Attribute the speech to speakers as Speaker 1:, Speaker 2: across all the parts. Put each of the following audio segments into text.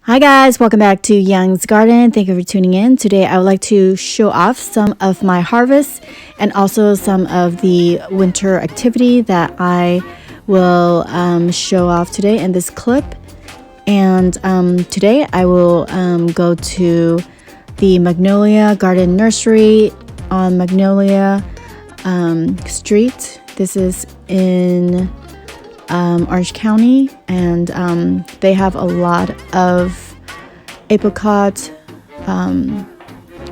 Speaker 1: Hi guys, welcome back to Young's Garden. Thank you for tuning in. Today I would like to show off some of my harvest and also some of the winter activity that I will show off today in this clip. And today I will go to the Magnolia Garden Nursery on Magnolia Street. This is in Orange County, and they have a lot of apricot,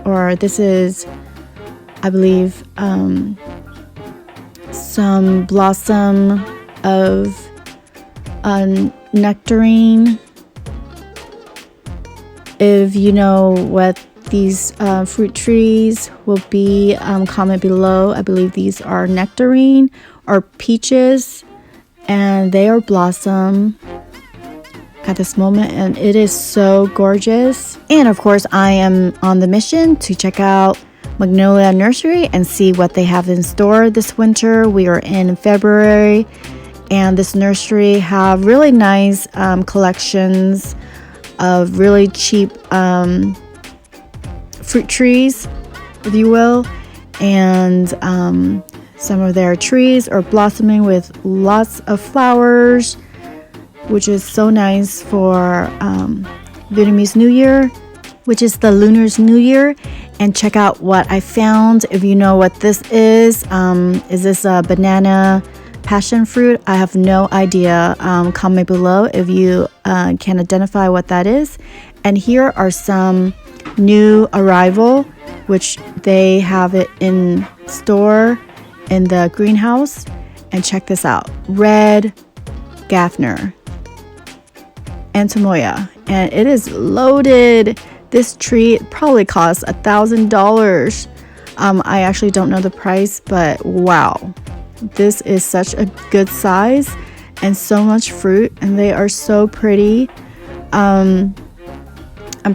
Speaker 1: or this is, I believe, some blossom of nectarine. If you know what these fruit trees will be, comment below. I believe these are nectarine or peaches, and they are blossom at this moment, and it is so gorgeous. And of course, I am on the mission to check out Magnolia Nursery and see what they have in store this winter. We are in February, and this nursery have really nice collections of really cheap fruit trees, if you will, and some of their trees are blossoming with lots of flowers, which is so nice for Vietnamese New Year, which is the Lunar's New Year. And check out what I found. If you know what this is this a banana passion fruit? I have no idea. Comment below if you can identify what that is. And here are some new arrival, which they have it in store in the greenhouse. And check this out: red Gaffner Antamoya, and it is loaded. This tree probably costs $1,000. I actually don't know the price, but wow, this is such a good size and so much fruit, and they are so pretty. I'm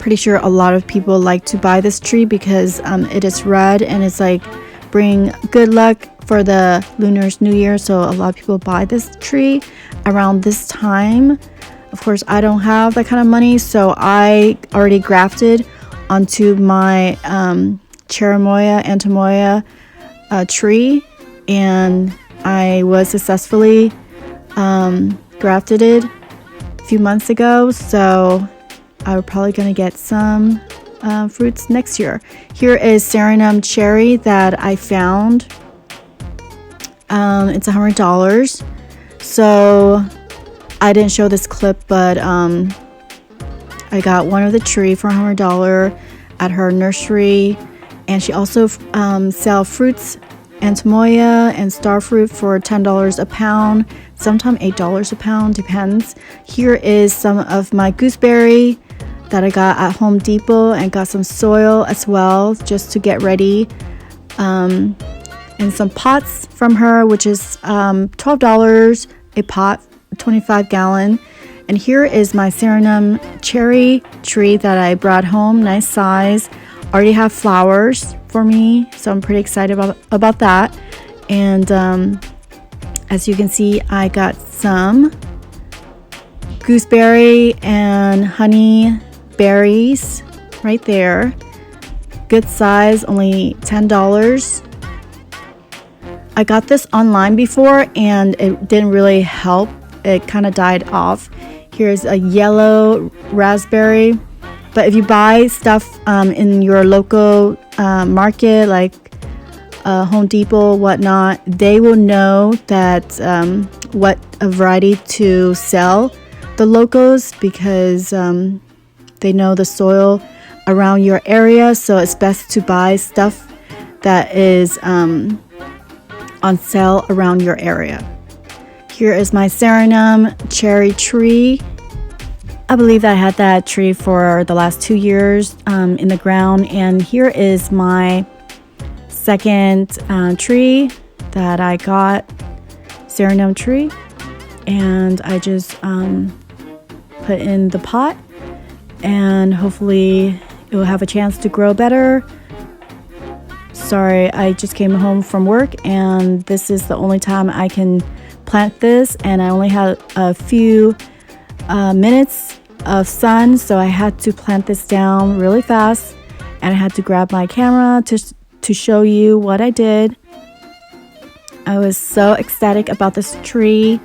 Speaker 1: pretty sure a lot of people like to buy this tree because it is red and it's like bring good luck for the Lunar's New Year. So a lot of people buy this tree around this time. Of course, I don't have that kind of money, so I already grafted onto my Cherimoya Antamoya tree, and I was successfully grafted it a few months ago. So I'm probably gonna get some fruits next year. Here is Serenum cherry that I found. It's $100. So I didn't show this clip, but I got one of the tree for $100 at her nursery, and she also sell fruits, Antamoya and star fruit, for $10 a pound, sometimes $8 a pound, depends. Here is some of my gooseberry that I got at Home Depot, and got some soil as well just to get ready, and some pots from her, which is $12 a pot, 25-gallon. And here is my Serenum cherry tree that I brought home. Nice size, already have flowers for me, so I'm pretty excited about that. And as you can see, I got some gooseberry and honey berries right there. Good size, only $10. I got this online before and it didn't really help. It kind of died off. Here's a yellow raspberry. But if you buy stuff in your local market, like Home Depot, whatnot, they will know that what a variety to sell the locals, because they know the soil around your area. So it's best to buy stuff that is on sale around your area. Here is my Serenum cherry tree. I believe I had that tree for the last 2 years in the ground. And here is my second tree that I got, Serenum tree, and I just put in the pot, and hopefully it will have a chance to grow better. Sorry, I just came home from work, and this is the only time I can plant this, and I only had a few minutes of sun, so I had to plant this down really fast, and I had to grab my camera to show you what I did. I was so ecstatic about this tree.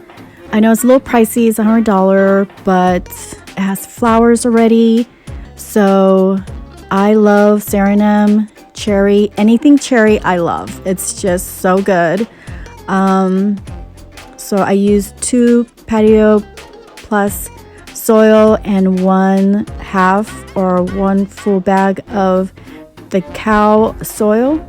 Speaker 1: I know it's a little pricey, it's $100, but it has flowers already. So I love Serenum, cherry, anything cherry I love. It's just so good. So I used 2 patio plus soil and 1/2 or 1 full bag of the cow soil.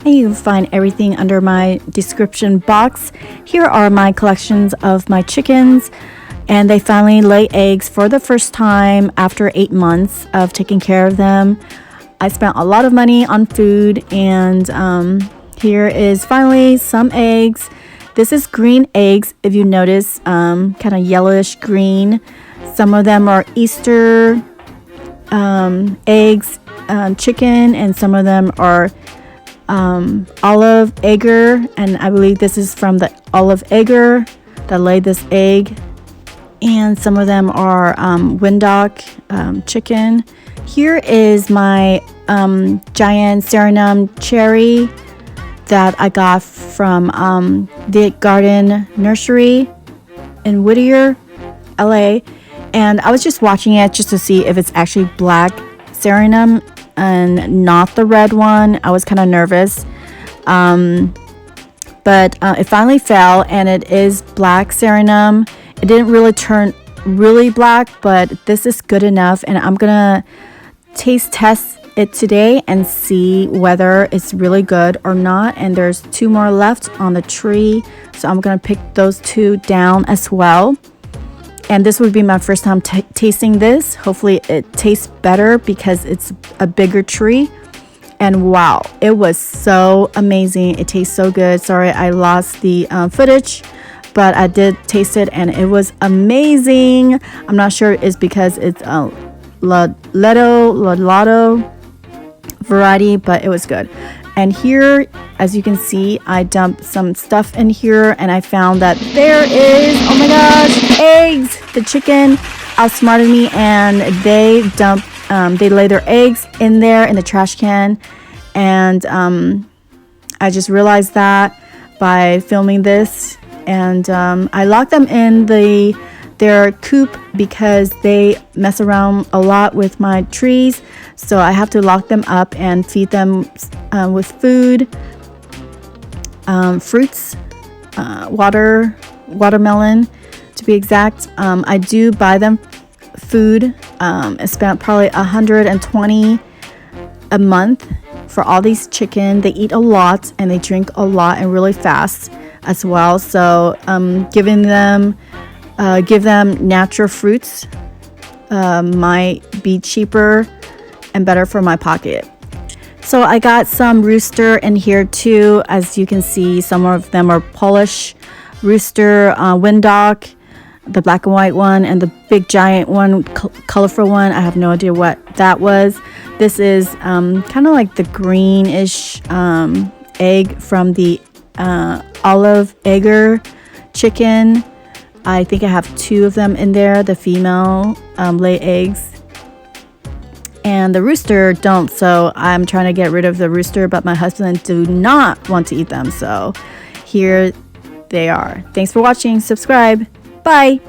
Speaker 1: And you can find everything under my description box. Here are my collections of my chickens, and they finally lay eggs for the first time after 8 months of taking care of them. I spent a lot of money on food, and here is finally some eggs. This is green eggs, if you notice, kind of yellowish green. Some of them are Easter eggs, chicken, and some of them are olive egger, and I believe this is from the olive egger that laid this egg. And some of them are Windhoek chicken. Here is my giant Serenum cherry that I got from the Garden Nursery in Whittier, LA. And I was just watching it just to see if it's actually black Serenum and not the red one. I was kind of nervous. But it finally fell, and it is black Serenum. It didn't really turn really black, but this is good enough, and I'm gonna taste test it today and see whether it's really good or not. And there's 2 more left on the tree, so I'm gonna pick those 2 down as well. And this would be my first time tasting this. Hopefully it tastes better because it's a bigger tree. And wow, it was so amazing. It tastes so good. Sorry I lost the footage, but I did taste it and it was amazing. I'm not sure it's because it's a Lotto variety, but it was good. And here, as you can see, I dumped some stuff in here, and I found that there is, oh my gosh, eggs. The chicken outsmarted me, and they lay their eggs in there in the trash can. And I just realized that by filming this, and I locked them in their coop because they mess around a lot with my trees. So I have to lock them up and feed them with food, fruits, watermelon to be exact. I do buy them food. I spent probably $120 a month for all these chicken. They eat a lot and they drink a lot and really fast as well. So give them natural fruits might be cheaper and better for my pocket. So I got some rooster in here too. As you can see, some of them are Polish rooster, Windhoek, the black and white one, and the big giant one, colorful one. I have no idea what that was. This is kind of like the greenish egg from the olive egger chicken. I think I have 2 of them in there. The female lay eggs, and the rooster don't. So I'm trying to get rid of the rooster, but my husband do not want to eat them. So here they are. Thanks for watching. Subscribe. Bye.